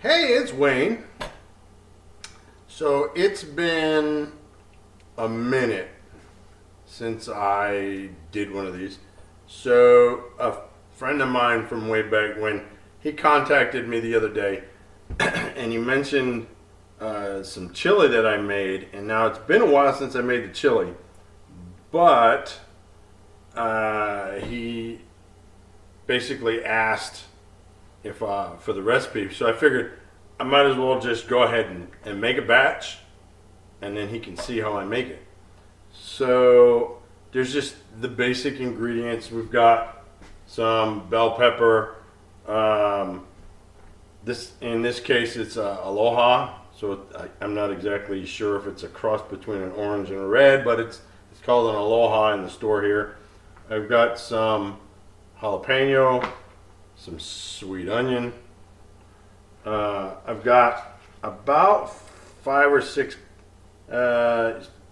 Hey, it's Wayne. So it's been a minute since I did one of these. So a friend of mine from way back when, he contacted me the other day and he mentioned some chili that I made, and now it's been a while since I made the chili, but he basically asked if for the recipe. So I figured I might as well just go ahead and make a batch, and then he can see how I make it. So there's just the basic ingredients. We've got some bell pepper. In this case, it's Aloha. So I'm not exactly sure if it's a cross between an orange and a red, but it's called an Aloha in the store here. I've got some jalapeno, some sweet onion. I've got about 5 or 6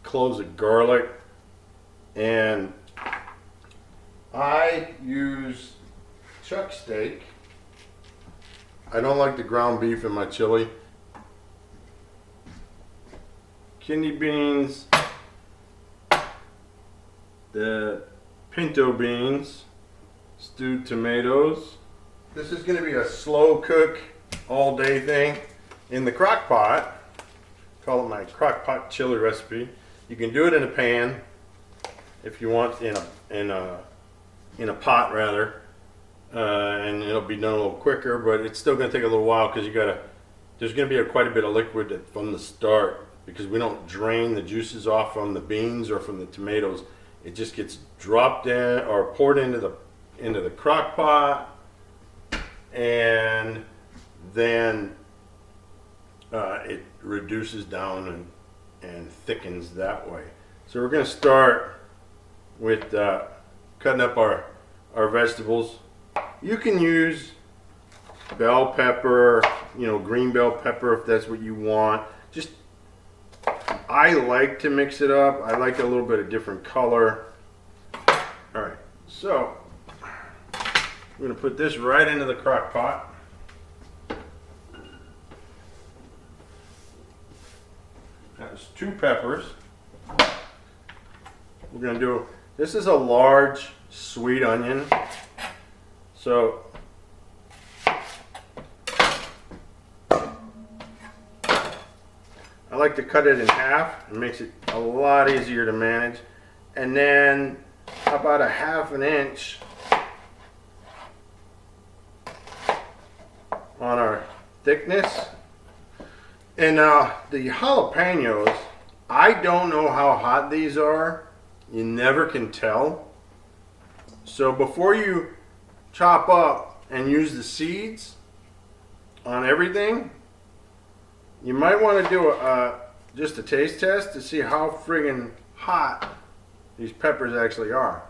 cloves of garlic, and I use chuck steak. I don't like the ground beef in my chili. Kidney beans, the pinto beans, stewed tomatoes. This is going to be a slow cook all day thing in the crock pot. Call it my crock pot chili recipe. You can do it in a pan if you want, in a pot rather, and it'll be done a little quicker. But it's still going to take a little while because there's going to be quite a bit of liquid from the start, because we don't drain the juices off from the beans or from the tomatoes. It just gets dropped in or poured into the crock pot, and then it reduces down and thickens that way. So we're going to start with cutting up our vegetables. You can use bell pepper, green bell pepper if that's what you want. I like to mix it up. I like a little bit of different color. All right, so we're going to put this right into the crock pot. That's 2 peppers. We're going to do, this is a large sweet onion. So I like to cut it in half. It makes it a lot easier to manage. And then about 1/2 inch on our thickness. And now the jalapenos, I don't know how hot these are. You never can tell. So before you chop up and use the seeds on everything, you might want to do just a taste test to see how friggin' hot these peppers actually are.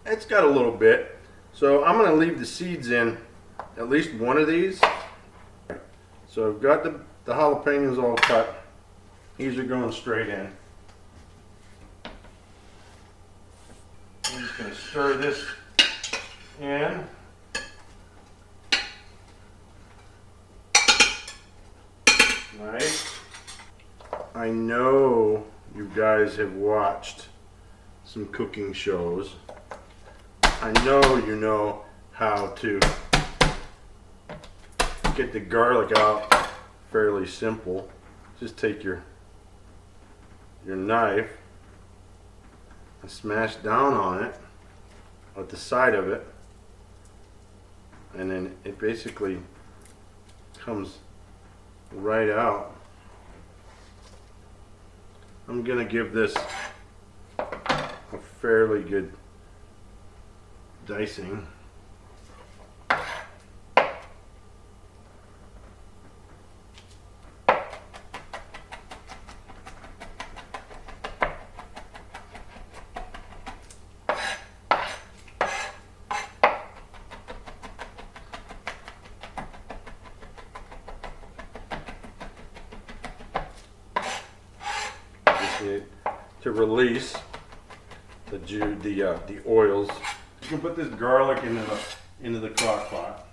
It's got a little bit, so I'm going to leave the seeds in at least one of these. So I've got the jalapenos all cut. These are going straight in. I'm just going to stir this in. Nice. I know you guys have watched some cooking shows. I know you know how to get the garlic out fairly simple. Just take your knife and smash down on it at the side of it, and then it basically comes right out. I'm gonna give this a fairly good dicing. To release the oils. You can put this garlic into the crock pot.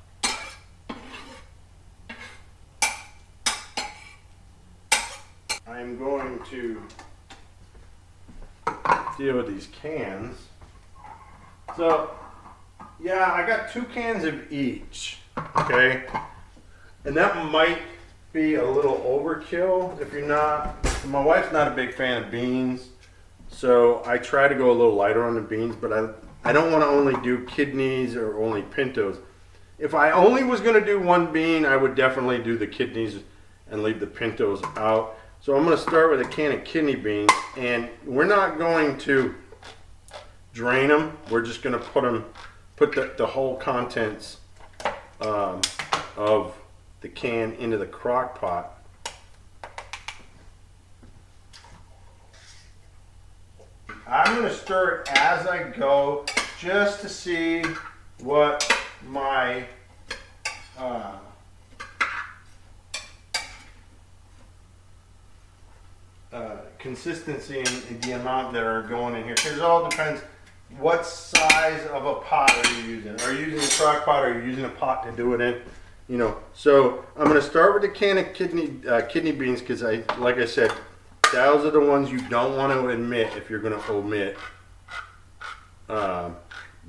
I'm going to deal with these cans. So, yeah, I got 2 cans of each, okay? And that might be a little overkill if you're not. My wife's not a big fan of beans, so I try to go a little lighter on the beans, but I don't want to only do kidneys or only pintos. If I only was going to do 1 bean, I would definitely do the kidneys and leave the pintos out. So I'm going to start with a can of kidney beans, and we're not going to drain them. We're just going to put the whole contents of the can into the crock pot. I'm going to stir it as I go just to see what my consistency and the amount that are going in here, because it all depends what size of a pot are you using. Are you using a crock pot, or are you using a pot to do it in? You know, so I'm going to start with a can of kidney beans, because like I said, those are the ones you don't want to omit if you're going to omit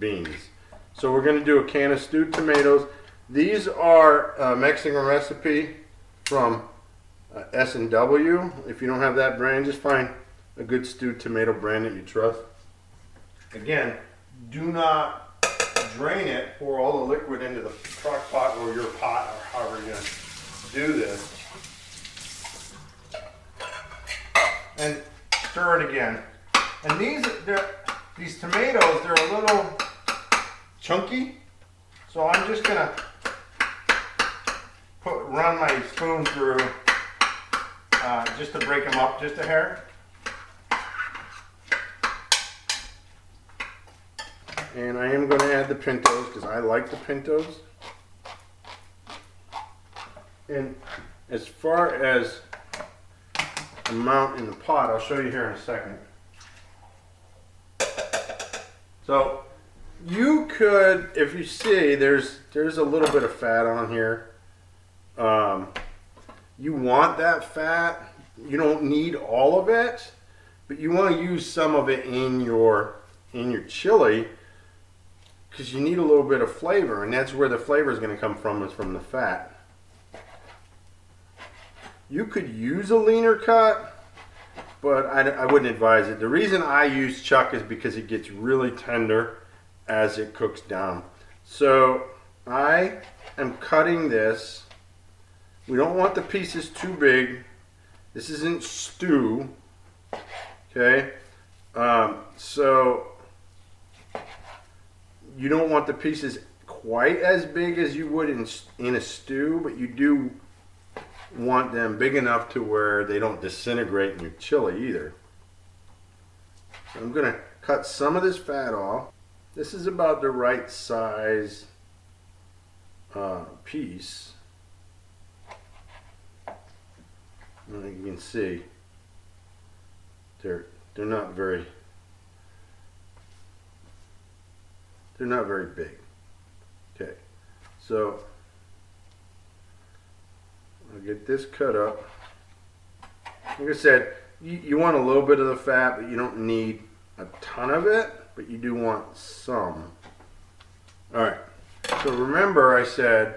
beans. So we're going to do a can of stewed tomatoes. These are a Mexican recipe from S&W. If you don't have that brand, just find a good stewed tomato brand that you trust. Again, do not drain it, pour all the liquid into the crock pot or your pot, or however you're going to do this. And stir it again. And these tomatoes, they're a little chunky, so I'm just going to run my spoon through just to break them up just a hair. And I am going to add the pintos because I like the pintos. And as far as amount in the pot, I'll show you here in a second. So you could, if you see, there's a little bit of fat on here. You want that fat. You don't need all of it, but you want to use some of it in your chili, because you need a little bit of flavor, and that's where the flavor is going to come from, is from the fat. You could use a leaner cut, but I wouldn't advise it. The reason I use chuck is because it gets really tender as it cooks down. So I am cutting this. We don't want the pieces too big. This isn't stew, okay? So you don't want the pieces quite as big as you would in a stew, but you do want them big enough to where they don't disintegrate in your chili either. So I'm going to cut some of this fat off. This is about the right size piece. And you can see they're not very big. Okay, so I'll get this cut up. Like I said, you want a little bit of the fat, but you don't need a ton of it, but you do want some. All right, so remember I said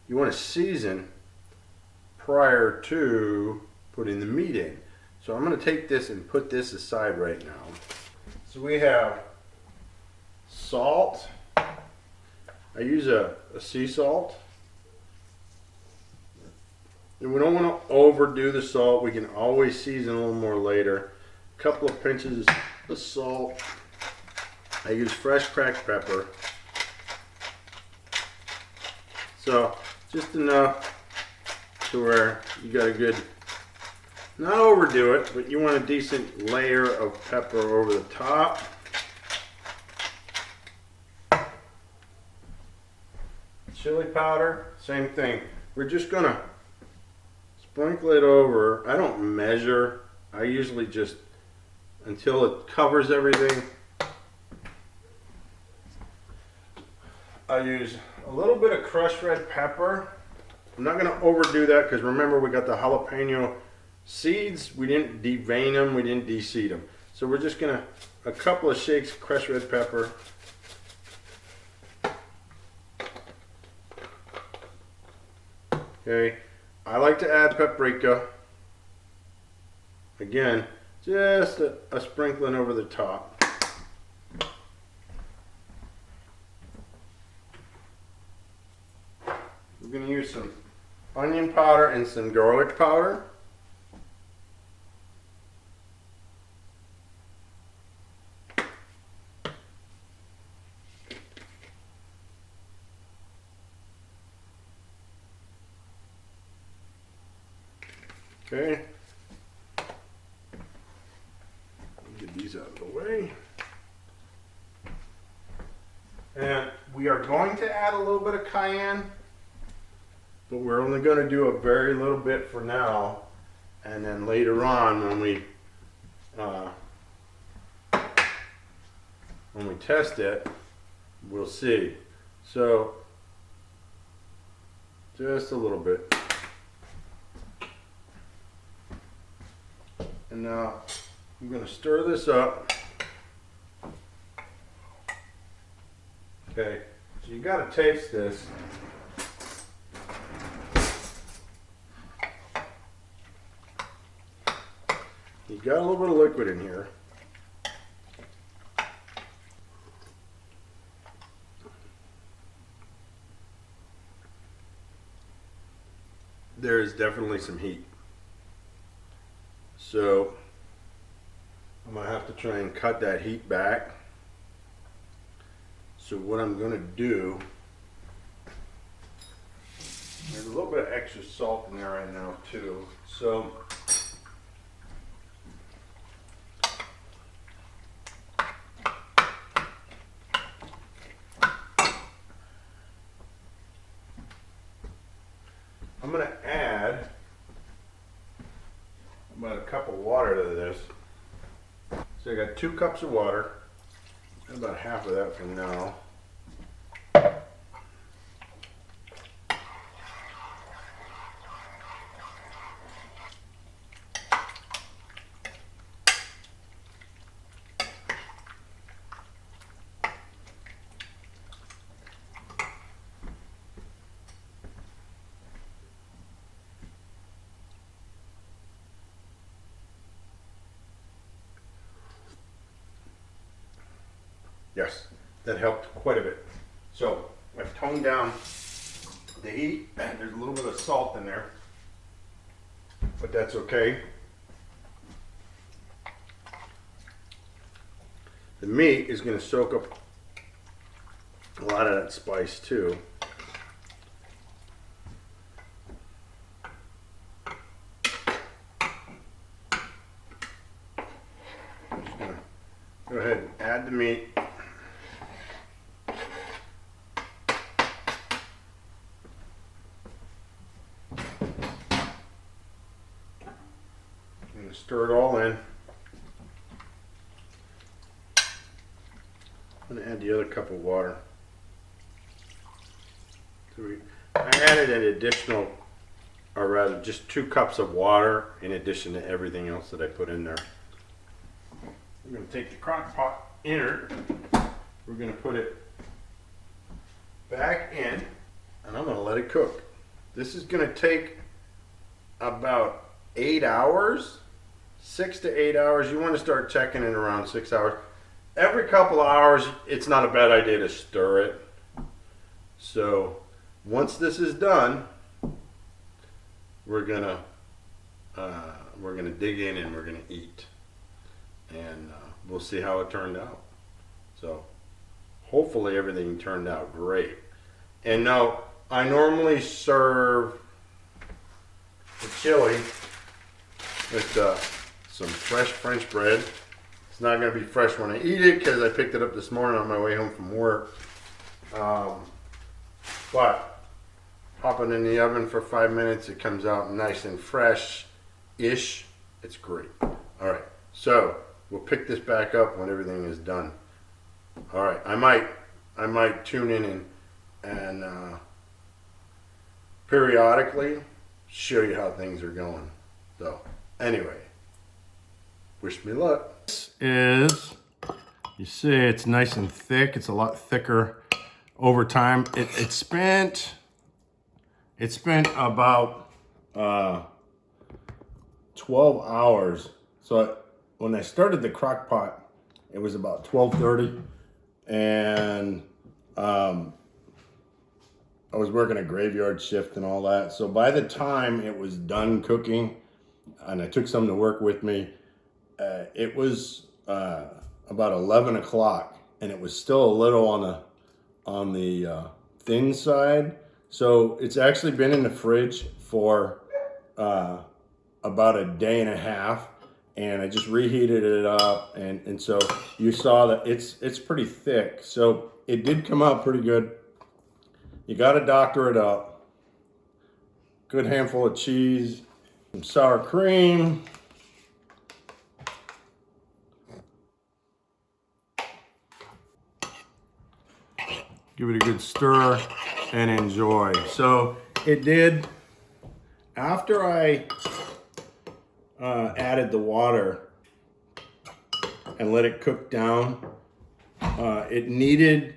you want to season prior to putting the meat in. So I'm going to take this and put this aside right now. So we have salt. I use a sea salt. And we don't want to overdo the salt. We can always season a little more later. A couple of pinches of salt. I use fresh cracked pepper. So just enough to where you got a good, not overdo it, but you want a decent layer of pepper over the top. Chili powder, same thing. We're just gonna sprinkle it over. I don't measure. I usually just, until it covers everything. I use a little bit of crushed red pepper. I'm not going to overdo that because remember we got the jalapeno Seeds, we didn't devein them, we didn't de-seed them. So we're just gonna, a couple of shakes of crushed red pepper. Okay, I like to add paprika. Again, just a sprinkling over the top. We're going to use some onion powder and some garlic powder. Okay. Get these out of the way. And we are going to add a little bit of cayenne, but we're only going to do a very little bit for now. And then later on when we test it, we'll see. So just a little bit. And now I'm going to stir this up. Okay, so you got to taste this. You got a little bit of liquid in here. There is definitely some heat. So I'm going to have to try and cut that heat back. So what I'm going to do, there's a little bit of extra salt in there right now too. So I'm going to add about a cup of water to this. So I got 2 cups of water, about half of that for now. Yes, that helped quite a bit. So I've toned down the heat, and there's a little bit of salt in there, but that's okay. The meat is going to soak up a lot of that spice too. I'm just going to go ahead and add the meat. Stir it all in. I'm going to add the other cup of water. I added an additional, or rather just 2 cups of water in addition to everything else that I put in there. We're going to take the crock pot inner, we're going to put it back in, and I'm going to let it cook. This is going to take about 8 hours. 6 to 8 hours. You want to start checking in around 6 hours. Every couple of hours, it's not a bad idea to stir it. So once this is done, we're gonna dig in and we're gonna eat, and we'll see how it turned out. So hopefully everything turned out great. And now I normally serve the chili with some fresh French bread. It's not going to be fresh when I eat it because I picked it up this morning on my way home from work. But pop it in the oven for 5 minutes. It comes out nice and fresh-ish. It's great. All right, so we'll pick this back up when everything is done. All right, I might tune in and periodically show you how things are going. So Anyway, wish me luck. This is, you see it's nice and thick. It's a lot thicker over time. It spent about 12 hours. So when I started the crock pot, it was about 12:30, and I was working a graveyard shift and all that. So by the time it was done cooking, and I took some to work with me, it was about 11 o'clock, and it was still a little on the thin side. So it's actually been in the fridge for about a day and a half, and I just reheated it up, and so you saw that it's pretty thick. So it did come out pretty good. You got to doctor it up. Good handful of cheese, some sour cream. Give it a good stir and enjoy. So it did, after I added the water and let it cook down, it needed,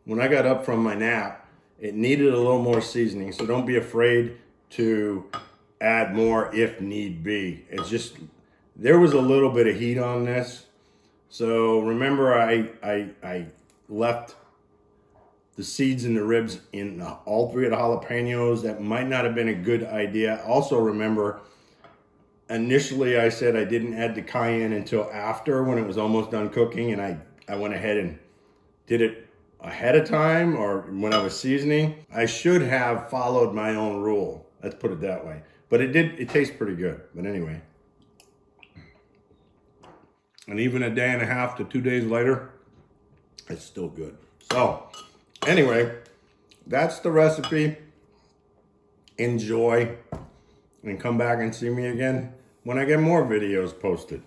when I got up from my nap, it needed a little more seasoning. So don't be afraid to add more if need be. It's just, there was a little bit of heat on this. So remember, I left the seeds and the ribs in all three of the jalapenos. That might not have been a good idea. Also remember, initially I said I didn't add the cayenne until after, when it was almost done cooking, and I went ahead and did it ahead of time, or when I was seasoning. I should have followed my own rule. Let's put it that way. But it tastes pretty good. But anyway. And even a day and a half to 2 days later, it's still good. So anyway, that's the recipe. Enjoy, and come back and see me again when I get more videos posted.